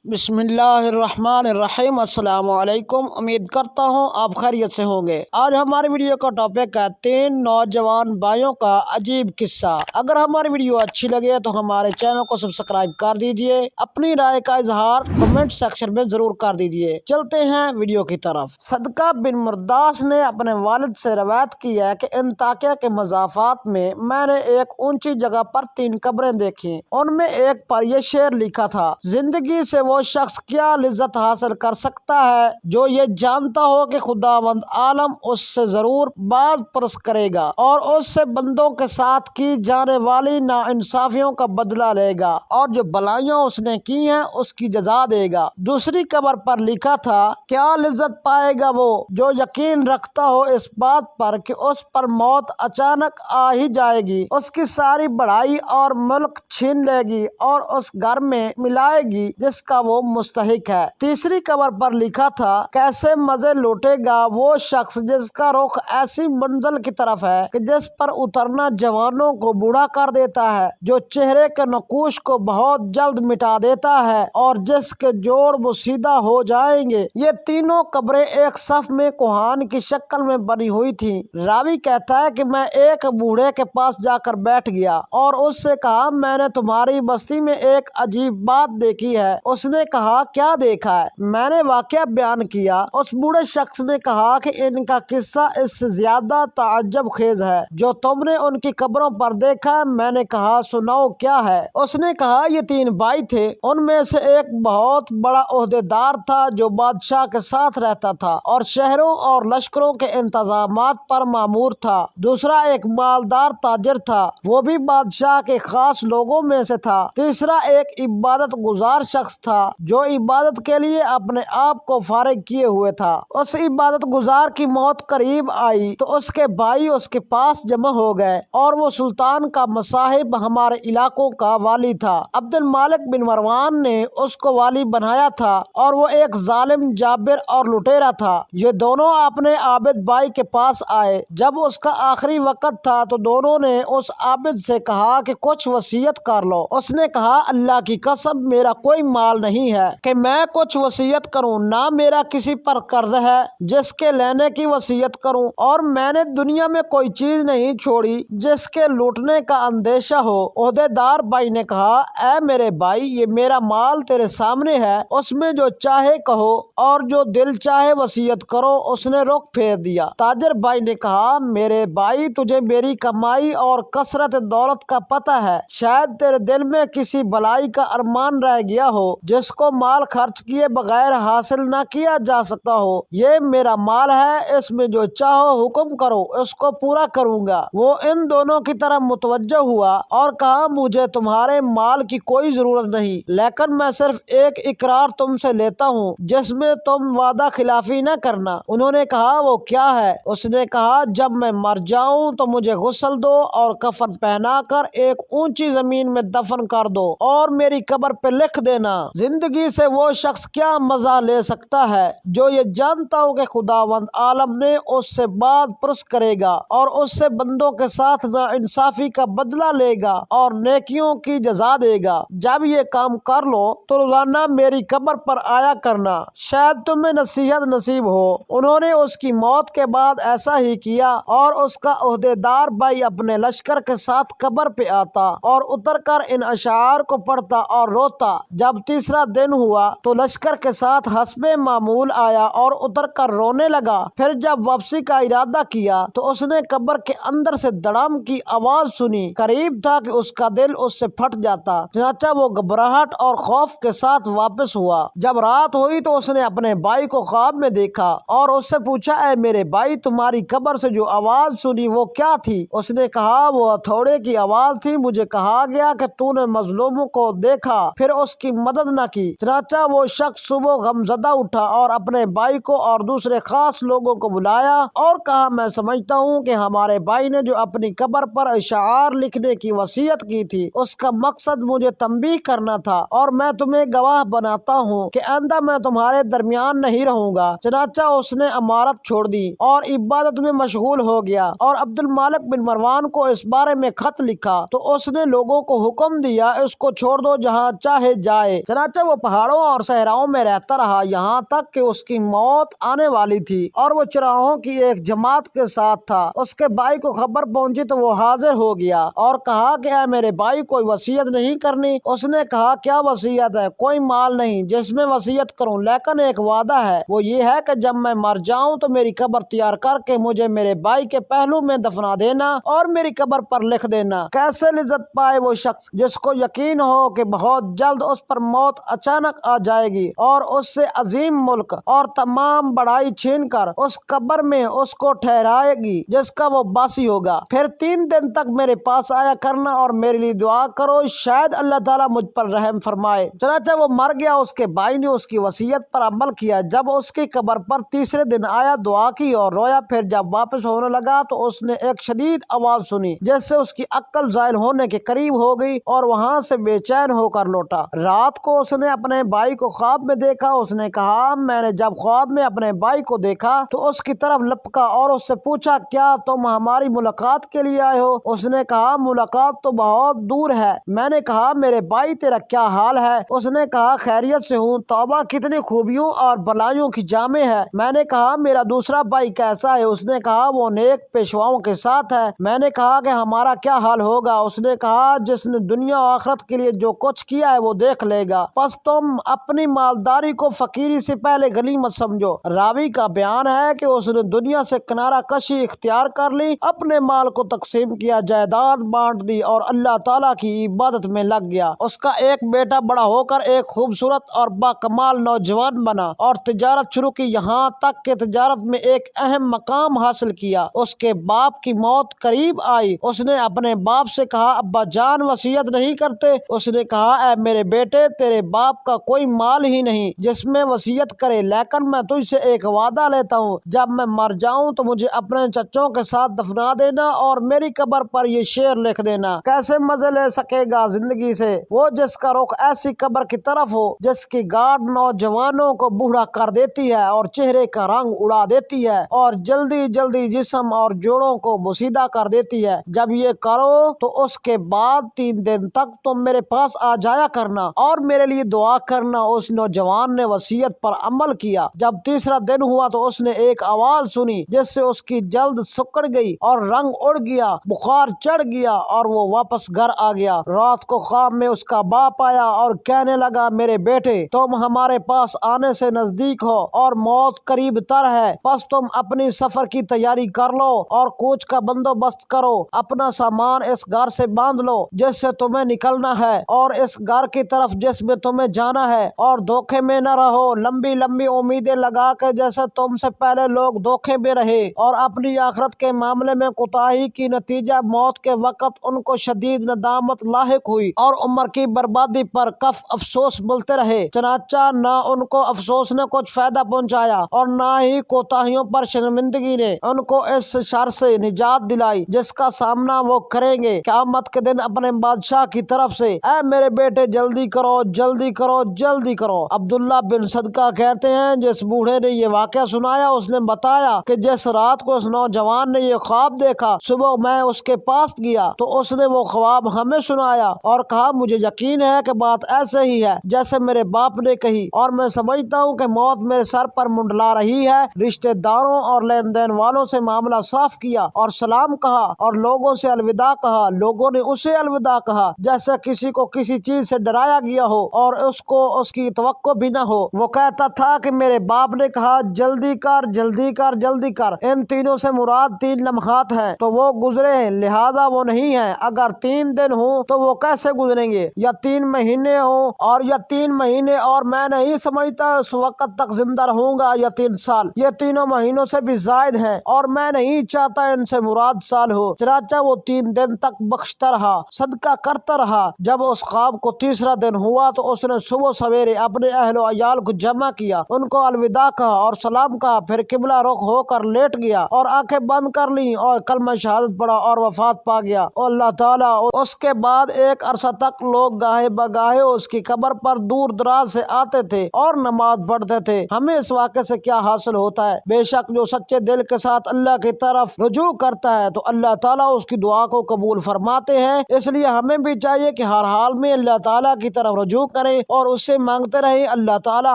बिस्मिल्लाहिर्रहमानिर्रहीम। अस्सलाम वालेकुम। उम्मीद करता हूँ आप खैरियत से होंगे। आज हमारी वीडियो का टॉपिक है 3 नौजवान भाइयों का अजीब किस्सा। अगर हमारी वीडियो अच्छी लगे तो हमारे चैनल को सब्सक्राइब कर दीजिए। अपनी राय का इजहार कमेंट सेक्शन में जरूर कर दीजिए। चलते हैं वीडियो की तरफ। सदका बिन मुर्दास ने अपने वालिद से रवायत की है कि अंताकिया के मज़ाफात में मैंने एक ऊंची जगह पर 3 कब्रें देखी। उनमें एक पर यह शेर लिखा था, जिंदगी से वो शख्स क्या लिज्जत हासिल कर सकता है जो ये जानता हो कि खुदावंद आलम उससे जरूर बाद परस करेगा और उससे बंदों के साथ की जाने वाली नाइंसाफियों का बदला लेगा और जो भलाइयां उसने की हैं उसकी जजा देगा। दूसरी कब्र पर लिखा था, क्या लिज्जत पाएगा वो जो यकीन रखता हो इस बात पर कि उस पर मौत अचानक आ ही जाएगी, उसकी सारी बढ़ाई और मुल्क छीन लेगी और उस घर में मिलाएगी जिसका वो मुस्तहिक है। तीसरी कब्र पर लिखा था, कैसे मजे लूटेगा वो शख्स जिसका रुख ऐसी मंजिल की तरफ है कि जिस पर उतरना जवानों को बूढ़ा कर देता है, जो चेहरे के नकूश को बहुत जल्द मिटा देता है और जिसके जोड़ वो सीधा हो जाएंगे। ये तीनों कब्रें एक सफ में कुहान की शक्ल में बनी हुई थी। रावी कहता है कि मैं एक बूढ़े के पास जाकर बैठ गया और उससे कहा, मैंने तुम्हारी बस्ती में एक अजीब बात देखी है। उसने कहा, क्या देखा है? मैंने वाकया बयान किया। उस बूढ़े शख्स ने कहा कि इनका किस्सा इससे ज्यादा ताज्जुब खेज है जो तुमने उनकी कब्रों पर देखा। मैंने कहा, सुनाओ क्या है? उसने कहा, ये 3 भाई थे। उनमें से एक बहुत बड़ा ओहदेदार था जो बादशाह के साथ रहता था और शहरों और लश्करों के इंतजामात पर मामूर था। दूसरा एक मालदार ताजिर था, वो भी बादशाह के खास लोगों में से था। तीसरा एक इबादत गुजार शख्स था जो इबादत के लिए अपने आप को फारिग किए हुए था। उस इबादत गुजार की मौत करीब आई तो उसके भाई उसके पास जमा हो गए और वो सुल्तान का मसाहिब हमारे इलाकों का वाली था। अब्दुल मालिक बिन मरवान ने उसको वाली बनाया था और वो एक जालिम जाबिर और लुटेरा था। ये दोनों अपने आबिद भाई के पास आए। जब उसका आखिरी वक्त था तो दोनों ने उस आबिद से कहा कि कुछ वसीयत कर लो। उसने कहा, अल्लाह की कसम, मेरा कोई माल नहीं है कि मैं कुछ वसीयत करूं, ना मेरा किसी पर कर्ज है जिसके लेने की वसीयत करूं, और मैंने दुनिया में कोई चीज नहीं छोड़ी जिसके लूटने का अंदेशा हो। ओहदेदार भाई ने कहा, ऐ मेरे भाई, ये मेरा माल तेरे सामने है, उसमें जो चाहे कहो और जो दिल चाहे वसीयत करो। उसने रुख फेर दिया। ताजिर भाई ने कहा, मेरे भाई, तुझे मेरी कमाई और कसरत दौलत का पता है। शायद तेरे दिल में किसी भलाई का अरमान रह गया हो जिसको माल खर्च किए बगैर हासिल न किया जा सकता हो। ये मेरा माल है, इसमें जो चाहो हुक्म करो, उसको पूरा करूंगा। वो इन दोनों की तरफ मुतवज्जो हुआ और कहा, मुझे तुम्हारे माल की कोई जरूरत नहीं, लेकिन मैं सिर्फ एक इकरार तुमसे लेता हूँ जिसमें तुम वादा खिलाफी न करना। उन्होंने कहा, वो क्या है? उसने कहा, जब मैं मर जाऊं तो मुझे गुस्ल दो और कफन पहनाकर एक ऊंची जमीन में दफन कर दो और मेरी कब्र पे लिख देना, जिंदगी से वो शख्स क्या मजा ले सकता है जो ये जानता हो कि खुदावंद आलम ने उससे बाद पुरस करेगा और उससे बंदों के साथ नाइंसाफी का बदला लेगा और नेकियों की जजा देगा। जब ये काम कर लो तो रोजाना मेरी कब्र पर आया करना, शायद तुम्हें नसीहत नसीब हो। उन्होंने उसकी मौत के बाद ऐसा ही किया और उसका ओहदेदार भाई अपने लश्कर के साथ कब्र पे आता और उतर कर इन अशार को पढ़ता और रोता। जब तीसरा दिन हुआ तो लश्कर के साथ हस्बे मामूल आया और उतर कर रोने लगा। फिर जब वापसी का इरादा किया तो उसने कब्र के अंदर से धड़ाम की आवाज सुनी। करीब था कि उसका दिल उससे फट जाता। चनाचा वो घबराहट और खौफ के साथ वापस हुआ। जब रात हुई तो उसने अपने भाई को ख्वाब में देखा और उससे पूछा, ऐ मेरे भाई, तुम्हारी कब्र से जो आवाज सुनी वो क्या थी? उसने कहा, वो हथौड़े की आवाज थी। मुझे कहा गया कि तूने मजलूमों को देखा फिर उसकी मदद न की। चनाचा वो शख्स सुबह गमजदा उठा और अपने भाई को और दूसरे खास लोगों को बुलाया और कहा, मैं समझता हूँ कि हमारे भाई ने जो अपनी कब्र पर इशार लिखने की वसीयत की थी उसका मकसद मुझे तंबीह करना था और मैं तुम्हें गवाह बनाता हूँ कि आइंदा मैं तुम्हारे दरमियान नहीं रहूंगा। चनाचा उसने अमारत छोड़ दी और इबादत में मशगूल हो गया और अब्दुल मालिक बिन मरवान को इस बारे में खत लिखा तो उसने लोगों को हुक्म दिया, इसको छोड़ दो, जहाँ चाहे जाए। चनाचा चनाचे वो पहाड़ों और सहराओं में रहता रहा, यहाँ तक कि उसकी मौत आने वाली थी और वो चराहों की एक जमात के साथ था। उसके भाई को खबर पहुंची तो वो हाजिर हो गया और कहा कि ऐ मेरे भाई, कोई वसीयत नहीं करनी? उसने कहा, क्या वसीयत है? कोई माल नहीं जिसमें वसीयत करूं, लेकिन एक वादा है, वो ये है कि जब मैं मर जाऊं तो मेरी कब्र तैयार करके मुझे मेरे भाई के पहलू में दफना देना और मेरी कब्र पर लिख देना। कैसे लिज्जत पाए वो शख्स जिसको यकीन हो कि बहुत जल्द उस पर मौत अचानक आ जाएगी और उससे अजीम मुल्क और तमाम बड़ाई छीन कर उस कब्र में उसको ठहराएगी जिसका वो बासी होगा। फिर 3 दिन तक मेरे पास आया करना और मेरे लिए दुआ करो, शायद अल्लाह ताला मुझ पर रहम फरमाए। चनाचे वो मर गया। उसके भाई ने उसकी वसीयत पर अमल किया। जब उसकी कब्र पर तीसरे दिन आया, दुआ की और रोया। फिर जब वापस होने लगा तो उसने एक शदीद आवाज सुनी जिससे उसकी अक्ल जायल होने के करीब हो गई और वहाँ से बेचैन होकर लौटा। रात को उसने अपने भाई को ख्वाब में देखा। उसने कहा, मैंने जब ख्वाब में अपने भाई को देखा तो उसकी तरफ लपका और उससे पूछा, क्या तुम हमारी मुलाकात के लिए आए हो? उसने कहा, मुलाकात तो बहुत दूर है। मैंने कहा, मेरे भाई तेरा क्या हाल है? उसने कहा, खैरियत से हूँ। तौबा, कितनी खूबियों और भलाइयों की जामे है। मैंने कहा, मेरा दूसरा भाई कैसा है? उसने कहा, वो नेक पेशवाओं के साथ है। मैंने कहा कि हमारा क्या हाल होगा? उसने कहा, जिसने दुनिया और आखिरत के लिए जो कुछ किया है वो देख लेगा। बस तुम अपनी मालदारी को फकीरी से पहले गनीमत समझो। रावी का बयान है कि उसने दुनिया से किनारा कशी इख्तियार कर ली, अपने माल को तकसीम किया, जायदाद बांट दी और अल्लाह ताला की इबादत में लग गया। उसका एक बेटा बड़ा होकर एक खूबसूरत और बाकमाल नौजवान बना और तिजारत शुरू की, यहाँ तक कि तिजारत में एक अहम मकाम हासिल किया। उसके बाप की मौत करीब आई। उसने अपने बाप से कहा, अब्बा जान वसीयत नहीं करते? उसने कहा, ऐ मेरे बेटे, तेरे बाप का कोई माल ही नहीं जिसमें वसीयत करे, लेकिन मैं तुझसे एक वादा लेता हूँ, जब मैं मर जाऊं तो मुझे अपने चच्चों के साथ दफना देना और मेरी कब्र पर ये शेर लिख देना। कैसे मजे ले सकेगा जिंदगी से वो जिसका रुख ऐसी कब्र की तरफ हो जिसकी गाढ़ नौजवानों को बूढ़ा कर देती है और चेहरे का रंग उड़ा देती है और जल्दी जल्दी जिस्म और जोड़ों को मुसीदा कर देती है। जब ये करो तो उसके बाद 3 दिन तक तुम मेरे पास आ जाया करना और मेरे लिए दुआ करना। उस नौजवान ने वसीयत पर अमल किया। जब तीसरा दिन हुआ तो उसने एक आवाज सुनी जिससे उसकी जल्द सिकुड़ गई और रंग उड़ गया, बुखार चढ़ गया और वो वापस घर आ गया। रात को ख्वाब में उसका बाप आया और कहने लगा, मेरे बेटे, तुम हमारे पास आने से नजदीक हो और मौत करीब तर है, बस तुम अपनी सफर की तैयारी कर लो और कोच का बंदोबस्त करो। अपना सामान इस घर से बांध लो जिससे तुम्हें निकलना है और इस घर की तरफ जिसमें तुम्हें जाना है, और धोखे में न रहो। लंबी लंबी उम्मीदें लगा कर जैसे तुमसे पहले लोग धोखे में रहे और अपनी आखिरत के मामले में कोताही की नतीजा मौत के वक्त उनको शदीद नदामत लाहिक हुई और उम्र की बर्बादी पर कफ अफसोस मिलते रहे। चनाचा न उनको अफसोस ने कुछ फायदा पहुंचाया और न ही कोताहियों पर शर्मिंदगी ने उनको इस शर से निजात दिलाई जिसका सामना वो करेंगे क़यामत के दिन अपने बादशाह की तरफ से। ऐ मेरे बेटे, जल्दी करो, जल्दी करो, जल्दी करो। अब्दुल्ला बिन सदका कहते हैं, जिस बूढ़े ने ये वाक़या सुनाया उसने बताया कि जिस रात को उस नौजवान ने ये ख्वाब देखा, सुबह मैं उसके पास गया तो उसने वो ख्वाब हमें सुनाया और कहा, मुझे यकीन है कि बात ऐसे ही है जैसे मेरे बाप ने कही और मैं समझता हूँ कि मौत मेरे सर पर मुंडला रही है। रिश्तेदारों और लेन देन वालों से मामला साफ किया और सलाम कहा और लोगों से अलविदा कहा। लोगों ने उसे अलविदा कहा जैसे किसी को किसी चीज से डराया गया हो और उसको उसकी तवक्को भी न हो। वो कहता था कि मेरे बाप ने कहा, जल्दी कर, जल्दी कर, जल्दी कर। इन तीनों से मुराद 3 लम्हात है तो वो गुजरे, लिहाजा वो नहीं है। अगर 3 दिन हो तो वो कैसे गुजरेंगे, या 3 महीने हो और या 3 महीने और मैं नहीं समझता उस वक्त तक जिंदा रहूंगा, या 3 साल। ये तीनों महीनों से भी जायद है और मैं नहीं चाहता इनसे मुराद साल हो। चनाचा वो 3 दिन तक बख्शता रहा, सदका करता रहा। जब उस ख्वाब को तीसरा दिन हुआ तो उसने सुबह सवेरे अपने अहलो अयाल को जमा किया, उनको अलविदा कहा और सलाम कहा, फिर किबला रुख होकर लेट गया और आंखें बंद कर ली और कलमा शहादत पढ़ा और वफात पा गया। अल्लाह ताला उसके बाद एक अरसा तक लोग गाहे बगाहे उसकी कब्र पर दूर दराज से आते थे और नमाज पढ़ते थे। हमें इस वाक़े से क्या हासिल होता है? बेशक जो सच्चे दिल के साथ अल्लाह की तरफ रुजू करता है तो अल्लाह ताला उसकी दुआ को कबूल फरमाते हैं। इसलिए हमें भी चाहिए कि हर हाल में अल्लाह ताला की तरफ रुजू करें کریں اور اس سے مانگتے رہیں۔ اللہ تعالی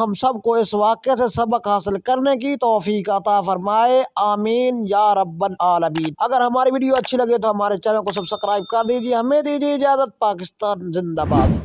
ہم سب کو اس واقعے سے سبق حاصل کرنے کی توفیق عطا فرمائے، آمین یا رب العالمین۔ اگر ہماری ویڈیو اچھی لگے تو ہمارے چینل کو سبسکرائب کر دیجیے۔ ہمیں دیجیے اجازت، پاکستان زندہ باد۔